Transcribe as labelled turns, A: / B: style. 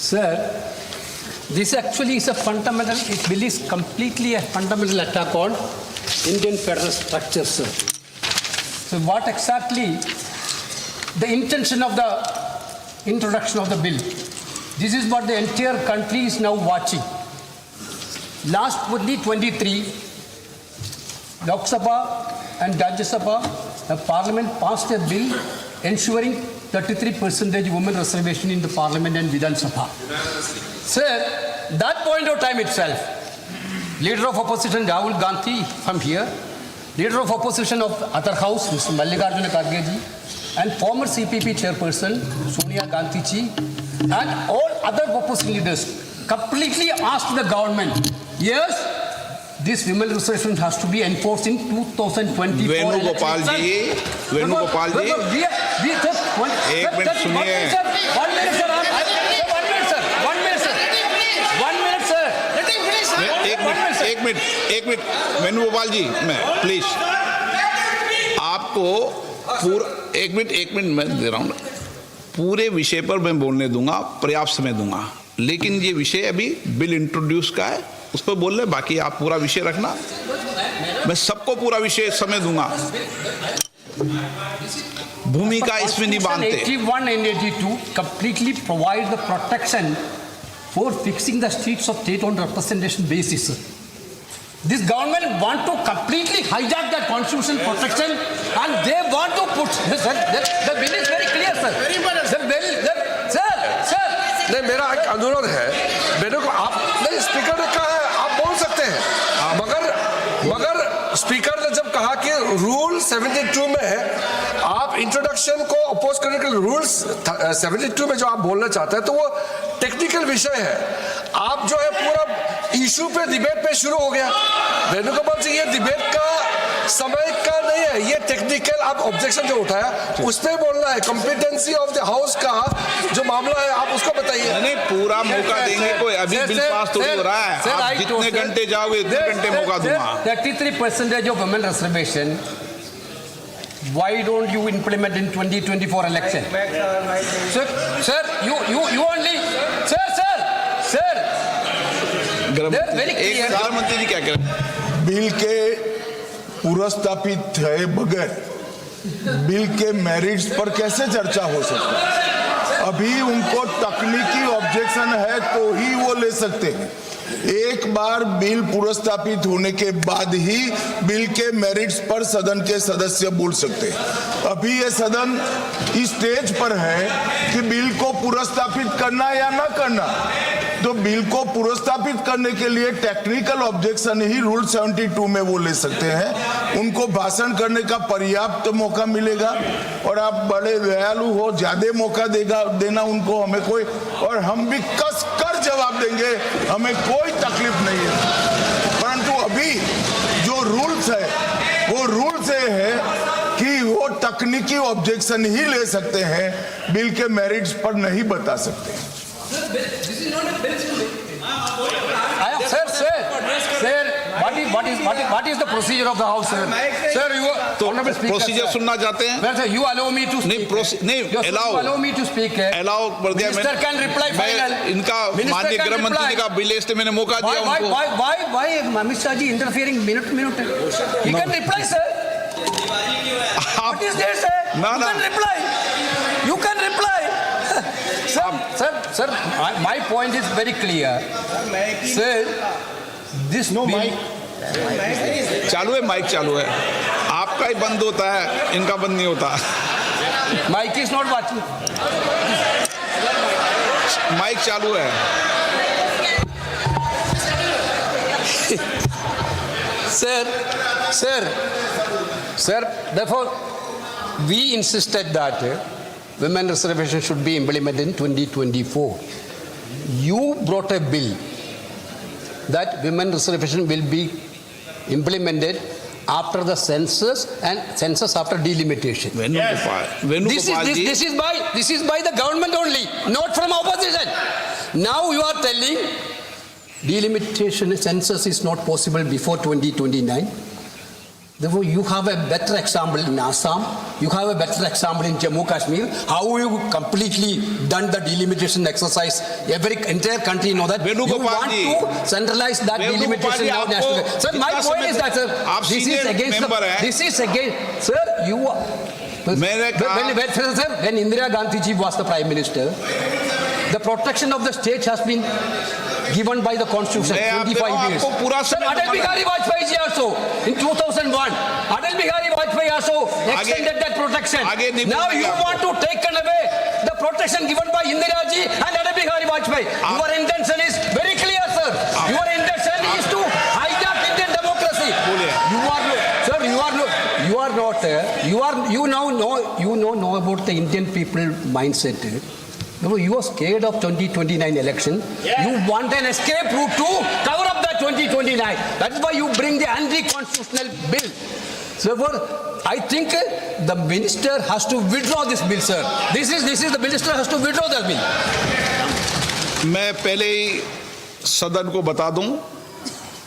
A: Sir, this actually is a fundamental, it bill is completely a fundamental attack on Indian federal structure, sir. So what exactly the intention of the introduction of the bill? This is what the entire country is now watching. Last 2023, Lok Sabha and Rajya Sabha, the Parliament passed a bill ensuring 33% women reservation in the Parliament and Vidhan Sabha. Sir, that point of time itself, Leader of Opposition Rahul Gandhi from here, Leader of Opposition of other house, Mr. Mallikarjuna Kharge ji, and former CPP chairperson Sonia Gandhi ji, and all other opposition leaders completely asked the government, yes, this women reservation has to be enforced in 2024.
B: Venugopal जी, वेणुगोपाल जी, एक minute सुनिए। एक minute Venugopal जी, मैं please आपको पूरा एक minute मैं दे रहा हूँ। पूरे विषय पर मैं बोलने दूंगा, पर्याप्त समय दूंगा, लेकिन ये विषय अभी बिल इंट्रोड्यूस का है, उस पर बोल रहे, बाकी आप पूरा विषय रखना, मैं सबको पूरा विषय समय दूंगा। भूमिका इसमें नहीं बांधते।
A: 81 and 82 completely provide the protection for fixing the streets of state on representation basis. This government want to completely hijack that constitutional protection and they want to put, sir, the bill is very clear, sir. The bill, sir.
C: नहीं, मेरा एक अनुरोध है, मेरे को आप नहीं, speaker ने कहा है आप बोल सकते हैं, मगर स्पीकर ने जब कहा कि रूल 72 में आप इंट्रोडक्शन को अपोज करने के लिए रूल्स 72 में जो आप बोलना चाहते हैं तो वो टेक्निकल विषय है। आप जो है पूरा इशू पे डिबेट पे शुरू हो गया। वेणुगोपाल जी, ये डिबेट का समय का नहीं है, ये टेक्निकल आप ऑब्जेक्शन जो उठाया उस पे बोलना है। कॉम्पिटेंसी ऑफ द हाउस का जो मामला है आप उसको बताइए।
B: नहीं, पूरा मौका देंगे, कोई अभी बिल पास तो हो रहा है, आप जितने घंटे जाओगे उतने घंटे मौका दूंगा।
A: 33% of women reservation, why don't you implement in 2024 election? Sir, you only, sir,
B: गृह मंत्री जी क्या कह रहे हैं?
D: बिल के पुरस्तापित थे बगैर बिल के मेरिट्स पर कैसे चर्चा हो सकती है? अभी उनको तकनीकी ऑब्जेक्शन है तो ही वो ले सकते हैं। एक बार बिल पुरस्तापित होने के बाद ही बिल के मेरिट्स पर सदन के सदस्य बोल सकते हैं। अभी ये सदन इस स्टेज पर है कि बिल को पुरस्तापित करना या ना करना, तो बिल को पुरस्तापित करने के लिए टेक्निकल ऑब्जेक्शन ही रूल 72 में वो ले सकते हैं। उनको भाषण करने का पर्याप्त मौका मिलेगा और आप बड़े दयालु हो, ज्यादा मौका देना उनको, हमें कोई, और हम भी कस कर जवाब देंगे, हमें कोई तकलीफ नहीं है। परंतु अभी जो रूल्स है वो रूल्स है कि वो तकनीकी ऑब्जेक्शन ही ले सकते हैं, बिल के मेरिट्स पर नहीं बता सकते।
A: What is the procedure of the house, sir? Sir, you
B: तो प्रोसीजर सुनना चाहते हैं?
A: Sir, you allow me to speak.
B: नहीं,
A: allow me to speak.
B: Allow कर दिया मैंने।
A: Minister can reply final.
B: इनका माननीय गृह मंत्री जी का बिल इसलिए मैंने मौका दिया उनको।
A: Why Amit Shah ji interfering minute? He can reply, sir. What is there, sir? You can reply. Sir, my point is very clear. Sir, this bill.
B: चालू है, माइक चालू है, आपका ही बंद होता है, इनका बंद नहीं होता।
A: Mic is not watching,
B: mic चालू है।
A: Sir, therefore we insisted that women reservation should be implemented in 2024. You brought a bill that women reservation will be implemented after the census and census after delimitation. This is by the government only, not from opposition. Now you are telling delimitation census is not possible before 2029. Therefore, you have a better example in Assam, you have a better example in Jammu Kashmir, how you completely done the delimitation exercise. Every entire country know that. You
B: Venugopal
A: want
B: ji.
A: to centralize that
B: Venugopal
A: delimitation
B: ji,
A: now
B: आपको
A: national. Sir, my
B: कितना
A: point
B: समय
A: is that, sir,
B: आप
A: this is
B: senior
A: against
B: member हैं।
A: this is against, sir, you are.
B: मैंने कहा-
A: Sir, when Indira Gandhi ji was the Prime Minister, the protection of the state has been given by the Constitution,
B: मैं आप
A: 25 years.
B: आपको पूरा
A: Sir,
B: समय
A: Atal
B: बताऊं।
A: Bihari Vajpayee ji also, in 2001, Atal Bihari Vajpayee also extended that protection.
B: आगे नहीं
A: Now
B: बोलेंगे
A: you
B: आपको।
A: want to take away the protection given by Indira ji and Atal Bihari Vajpayee. Your intention is very clear, sir. Your intention is to hijack Indian democracy.
B: बोलिए।
A: You are no, sir. You are not. You know about the Indian people mindset. You are scared of 2029 election. You want an escape route to cover up that 2029. That's why you bring the anti-constitutional bill. Therefore, I think the minister has to withdraw this bill, sir. This is the minister has to withdraw that bill.
B: मैं पहले ही सदन को बता दूं